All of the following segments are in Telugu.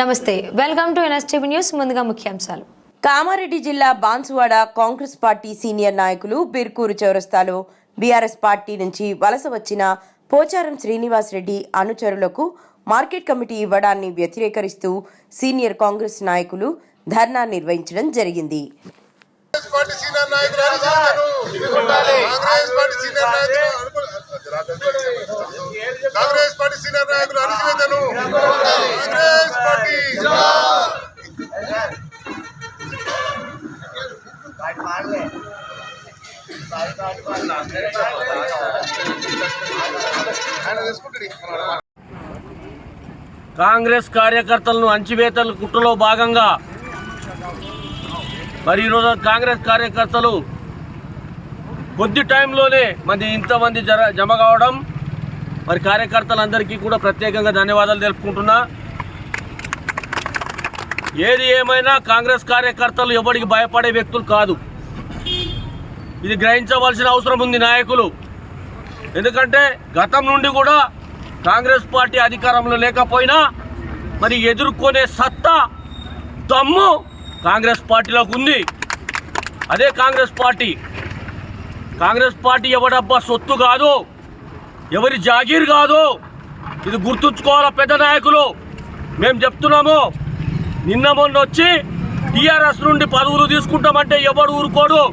నమస్తే, వెల్కమ్ టు ఎన్ఎస్టీవీ న్యూస్. ముందుగా ముఖ్యాంశాలు. కామారెడ్డి జిల్లా బాన్సువాడ కాంగ్రెస్ పార్టీ సీనియర్ నాయకులు బిర్కూరు చౌరస్తాలో బీఆర్ఎస్ పార్టీ నుంచి వలస వచ్చిన పోచారం శ్రీనివాస్ రెడ్డి అనుచరులకు మార్కెట్ కమిటీ ఇవ్వడాన్ని వ్యతిరేకరిస్తూ సీనియర్ కాంగ్రెస్ నాయకులు ధర్నా నిర్వహించడం జరిగింది. కాంగ్రెస్ కార్యకర్తలను అంచివేతల కుట్రలో భాగంగా మరి ఈరోజు కాంగ్రెస్ కార్యకర్తలు కొద్ది టైంలోనే ఇంతమంది జమ కావడం మరి కార్యకర్తలందరికీ కూడా ప్రత్యేకంగా ధన్యవాదాలు తెలుపుకుంటున్నా. ఏది ఏమైనా కాంగ్రెస్ కార్యకర్తలు ఎవరికి భయపడే వ్యక్తులు కాదు. ఇది గ్రహించవలసిన అవసరం ఉంది నాయకులు. ఎందుకంటే గతం నుండి కూడా కాంగ్రెస్ పార్టీ అధికారంలో లేకపోయినా మరి ఎదుర్కొనే సత్తా దమ్ము కాంగ్రెస్ పార్టీలోకి ఉంది. అదే కాంగ్రెస్ పార్టీ ఎవడబ్బా సొత్తు కాదు, ఎవరి జాగీర్ కాదు. ఇది గుర్తుంచుకోవాలా పెద్ద నాయకులు. మేము చెప్తున్నాము, నిన్న మొన్న వచ్చి టీఆర్ఎస్ నుండి పదవులు తీసుకుంటామంటే ఎవడు ఊరుకోడు.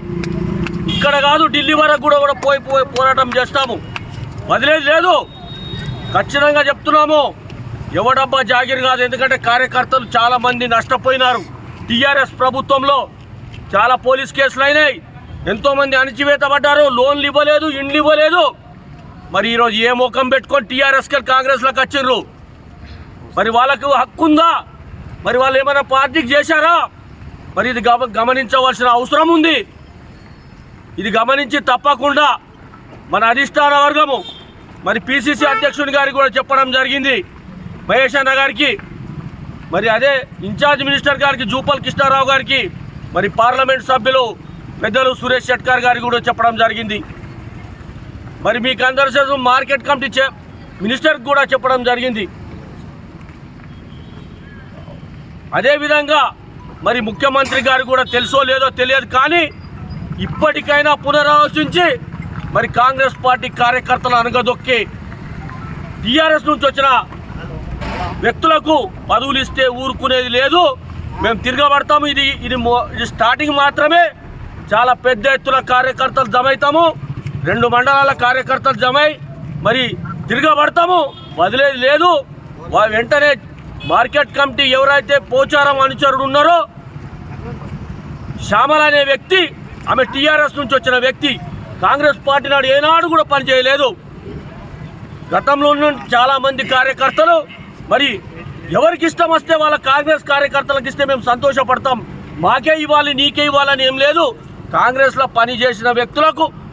ఇక్కడ కాదు, ఢిల్లీ వరకు కూడా పోయి పోరాటం చేస్తాము, వదిలేదు లేదు. ఖచ్చితంగా చెప్తున్నాము, ఎవడబ్బా జాగీర్ కాదు. ఎందుకంటే కార్యకర్తలు చాలామంది నష్టపోయినారు. టీఆర్ఎస్ ప్రభుత్వంలో చాలా పోలీస్ కేసులు అయినాయి, ఎంతోమంది అణచివేతపడ్డారు, లోన్లు ఇవ్వలేదు, ఇండ్లు ఇవ్వలేదు. మరి ఈరోజు ఏ ముఖం పెట్టుకొని టీఆర్ఎస్కి కాంగ్రెస్లోకి వచ్చిర్రు? మరి వాళ్ళకు హక్కు ఉందా? మరి వాళ్ళు ఏమైనా పార్టీకి చేశారా? మరి ఇది గమనించవలసిన అవసరం ఉంది. ఇది గమనించి తప్పకుండా మన అధిష్టాన వర్గము మరి పిసిసి అధ్యక్షుని గారికి కూడా చెప్పడం జరిగింది, మహేష్ అన్న గారికి, మరి అదే ఇన్ఛార్జ్ మినిస్టర్ గారికి జూపల్ కృష్ణారావు గారికి, మరి పార్లమెంట్ సభ్యులు పెద్దలు సురేష్ షెట్కార్ గారికి కూడా చెప్పడం జరిగింది. మరి మీకు అందరూ తెలుసు, మార్కెట్ కమిటీ మినిస్టర్కి కూడా చెప్పడం జరిగింది. అదేవిధంగా మరి ముఖ్యమంత్రి గారు కూడా తెలుసో లేదో తెలియదు, కానీ ఇప్పటికైనా పునరాలోచించి మరి కాంగ్రెస్ పార్టీ కార్యకర్తలు అనగదొక్కి టీఆర్ఎస్ నుంచి వచ్చిన వ్యక్తులకు పదవులు ఇస్తే ఊరుకునేది లేదు. మేము తిరగబడతాము. ఇది స్టార్టింగ్ మాత్రమే. చాలా పెద్ద ఎత్తున కార్యకర్తలు జమైతాము. 2 మండలాల కార్యకర్తలు జమై మరి తిరగబడతాము, వదిలేది లేదు. వెంటనే మార్కెట్ కమిటీ ఎవరైతే పోచారం అనుచరుడు ఉన్నారో శ్యామల అనే వ్యక్తి, ఆమె టీఆర్ఎస్ నుంచి వచ్చిన వ్యక్తి, కాంగ్రెస్ పార్టీ నాడు ఏనాడు కూడా పనిచేయలేదు. గతంలో చాలామంది కార్యకర్తలు మరి ఎవరికి ఇష్టం వస్తే వాళ్ళ కాంగ్రెస్ కార్యకర్తలకు ఇస్తే మేము సంతోషపడతాం. మాకే ఇవ్వాలి, నీకే ఇవ్వాలని ఏం లేదు. కాంగ్రెస్లో పనిచేసిన వ్యక్తులకు